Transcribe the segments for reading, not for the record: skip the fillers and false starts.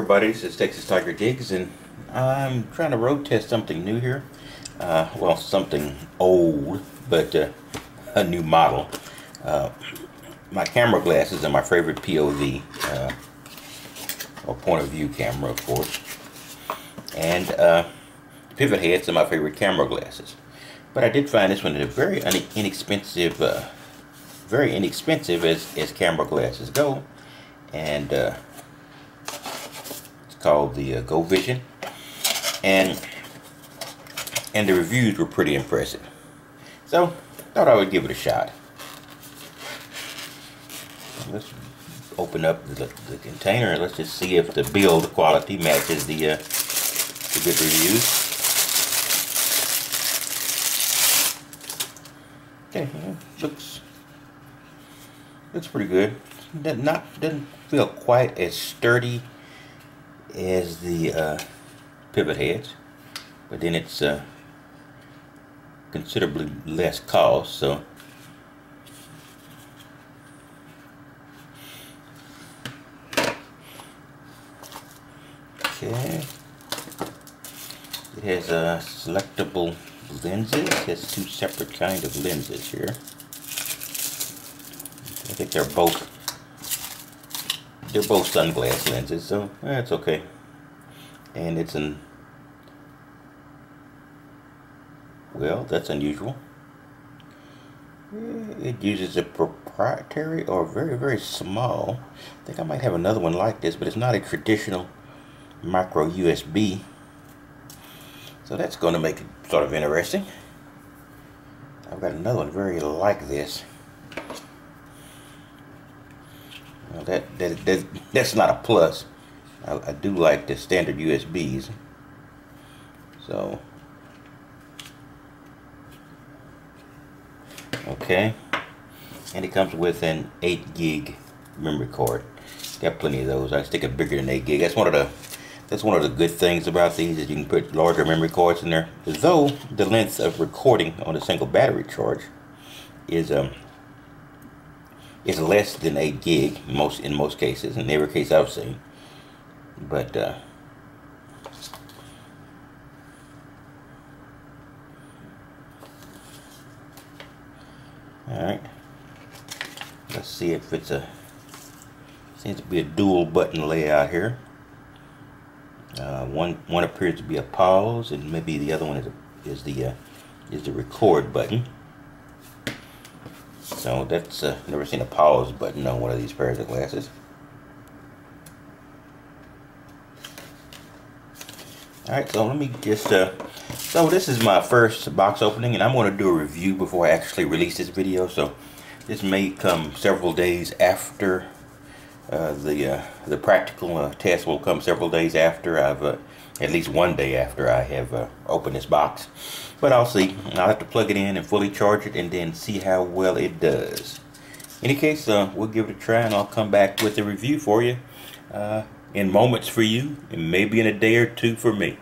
everybody, this is Texas Tiger Jigs, and I'm trying to road test something new here. Well, something old, but a new model. My camera glasses are my favorite POV, or point of view camera, of course. And Pivotheads are my favorite camera glasses. But I did find this one is very inexpensive, as camera glasses go. And it's called the Go Vision, and the reviews were pretty impressive, so thought I would give it a shot. Let's open up the container and let's just see if the build quality matches the good reviews. Okay, looks pretty good. Doesn't feel quite as sturdy as the Pivotheads, but then it's considerably less cost. So okay, it has selectable lenses. It has two separate kind of lenses here. I think they're both sunglass lenses, so that's okay. And it's well, that's unusual. It uses a proprietary or very small. I think I might have another one like this, but it's not a traditional micro USB. So that's going to make it sort of interesting. I've got another one very like this. Well, that's not a plus. I do like the standard USBs. So okay, and it comes with an 8 gig memory card. Got plenty of those. I stick it bigger than 8 gig. That's one of the good things about these, is you can put larger memory cards in there. Though the length of recording on a single battery charge is less than 8 gig in most cases, in every case I've seen. But alright, let's see if it's seems to be a dual button layout here. One appears to be a pause, and maybe the other one is the record button. So that's never seen a pause button on one of these pairs of glasses. Alright, so let me just so this is my first box opening, and I'm going to do a review before I actually release this video. So this may come several days after the practical test will come several days after I've at least one day after I have opened this box. But I'll see. I'll have to plug it in and fully charge it and then see how well it does. In any case, we'll give it a try, and I'll come back with a review for you in moments for you, and maybe in a day or two for me.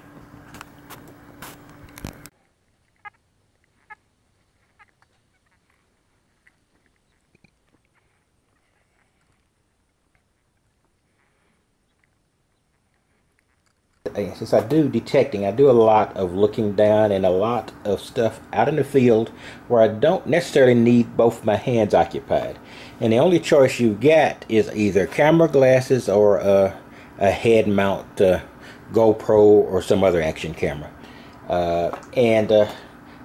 Since I do detecting, I do a lot of looking down and a lot of stuff out in the field where I don't necessarily need both my hands occupied. And the only choice you get is either camera glasses or a head mount GoPro or some other action camera.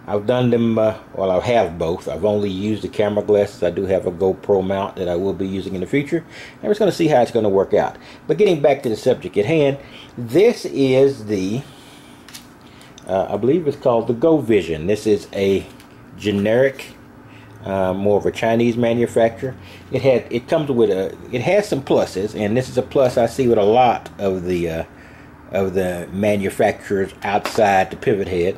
I've done them, well, I have both. I've only used the camera glasses. I do have a GoPro mount that I will be using in the future. And we're just going to see how it's going to work out. But getting back to the subject at hand, this is the, I believe it's called the Go Vision. This is a generic, more of a Chinese manufacturer. It comes with it has some pluses, and this is a plus I see with a lot of the manufacturers outside the Pivothead.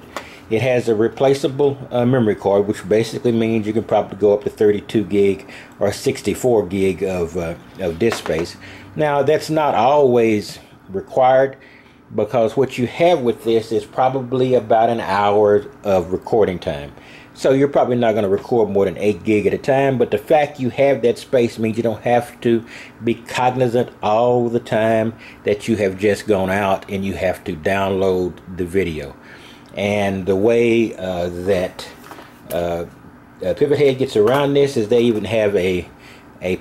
It has a replaceable memory card, which basically means you can probably go up to 32 gig or 64 gig of disk space. Now, that's not always required, because what you have with this is probably about an hour of recording time. So you're probably not going to record more than 8 gig at a time, but the fact you have that space means you don't have to be cognizant all the time that you have just gone out and you have to download the video. And the way that Pivothead gets around this is they even have a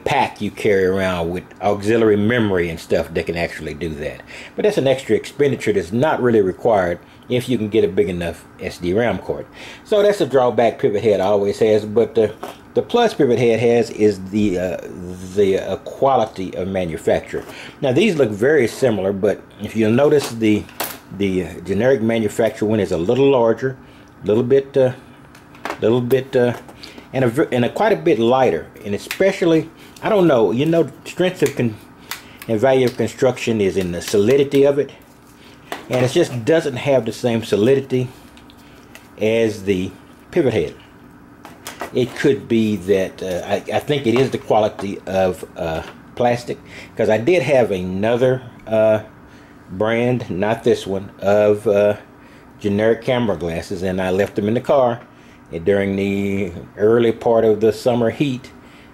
pack you carry around with auxiliary memory and stuff that can actually do that. But that's an extra expenditure that's not really required if you can get a big enough SD-RAM card. So that's a drawback Pivothead always has, but the plus Pivothead has is the quality of manufacture. Now these look very similar, but if you'll notice the generic manufacturer one is a little larger, and quite a bit lighter, and especially, I don't know, you know, strength of and value of construction is in the solidity of it, and it just doesn't have the same solidity as the Pivothead. It could be that I think it is the quality of plastic, because I did have another brand, not this one, of generic camera glasses, and I left them in the car during the early part of the summer heat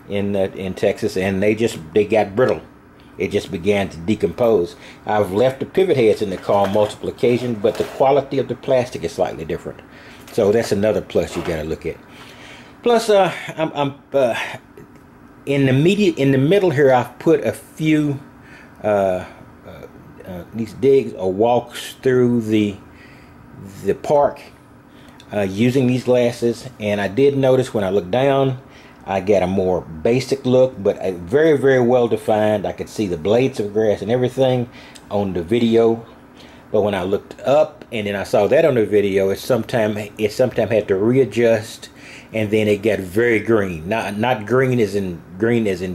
in Texas, and they got brittle. It just began to decompose. I've left the Pivotheads in the car on multiple occasions, but the quality of the plastic is slightly different. So that's another plus you got to look at. Plus, I'm in the middle here. I've put a few these digs or walks through the park using these glasses, and I did notice when I looked down, I got a more basic look, but a very, very well defined. I could see the blades of grass and everything on the video, but when I looked up and then I saw that on the video, it sometime had to readjust, and then it got very green. Not green as in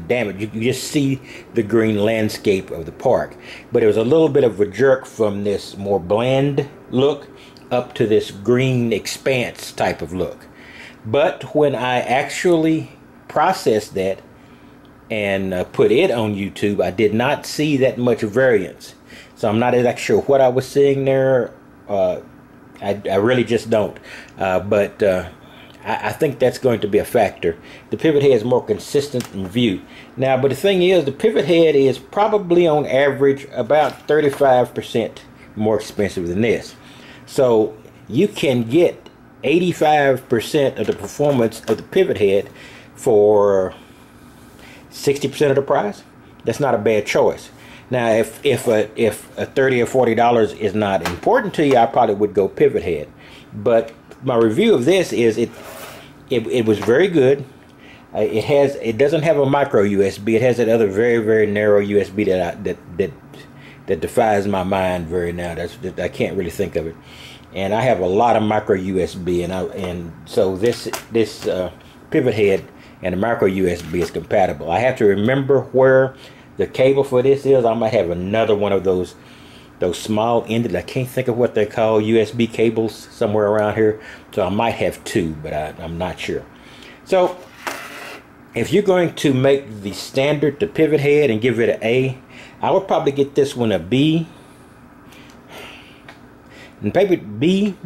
damage. You just see the green landscape of the park, but it was a little bit of a jerk from this more bland look up to this green expanse type of look. But when I actually processed that and put it on YouTube, I did not see that much variance. So I'm not exactly sure what I was seeing there. I really just don't. But I think that's going to be a factor. The Pivothead is more consistent in view. Now, but the thing is, the Pivothead is probably on average about 35% more expensive than this. So you can get 85% of the performance of the Pivothead for 60% of the price. That's not a bad choice. Now, if $30 or $40 is not important to you, I probably would go Pivothead. But my review of this is it was very good. It doesn't have a micro USB. It has that other very, very narrow USB that defies my mind very now. I can't really think of it. And I have a lot of micro USB, and so this Pivothead and the micro USB is compatible. I have to remember where the cable for this is. I might have another one of those small ended, I can't think of what they're called, USB cables somewhere around here. So I might have two, but I'm not sure. So if you're going to make the standard, the Pivothead, and give it an A, I would probably get this one a B. And maybe B,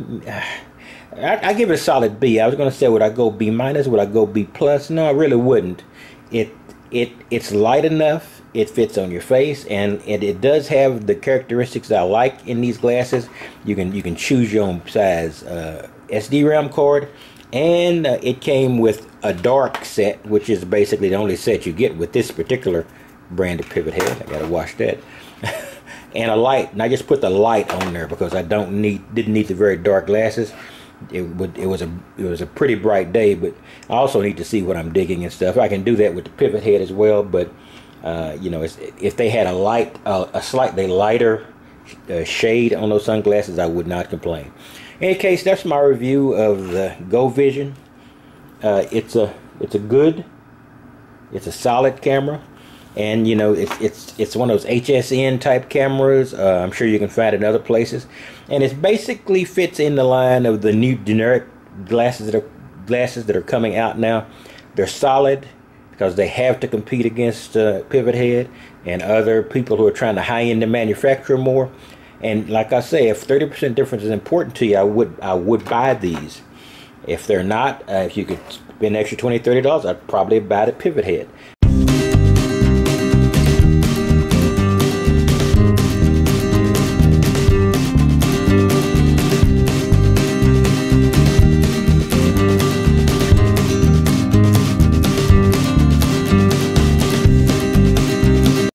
I give it a solid B. I was going to say, would I go B minus? Would I go B plus? No, I really wouldn't. It's light enough. It fits on your face, and it does have the characteristics I like in these glasses. You can choose your own size SD-RAM card, and it came with a dark set, which is basically the only set you get with this particular brand of Pivothead. I gotta wash that. And a light, and I just put the light on there because I didn't need the very dark glasses. It was a pretty bright day, but I also need to see what I'm digging and stuff. I can do that with the Pivothead as well, but you know, if they had a slightly lighter shade on those sunglasses, I would not complain. In any case, that's my review of the Go Vision. It's a solid camera. And you know, it's one of those HSN type cameras. I'm sure you can find it in other places, and it basically fits in the line of the new generic glasses that are coming out now. They're solid because they have to compete against Pivothead and other people who are trying to high end the manufacturer more. And like I say, if 30% difference is important to you, I would buy these. If they're not, if you could spend an extra $20, $30, I'd probably buy the Pivothead.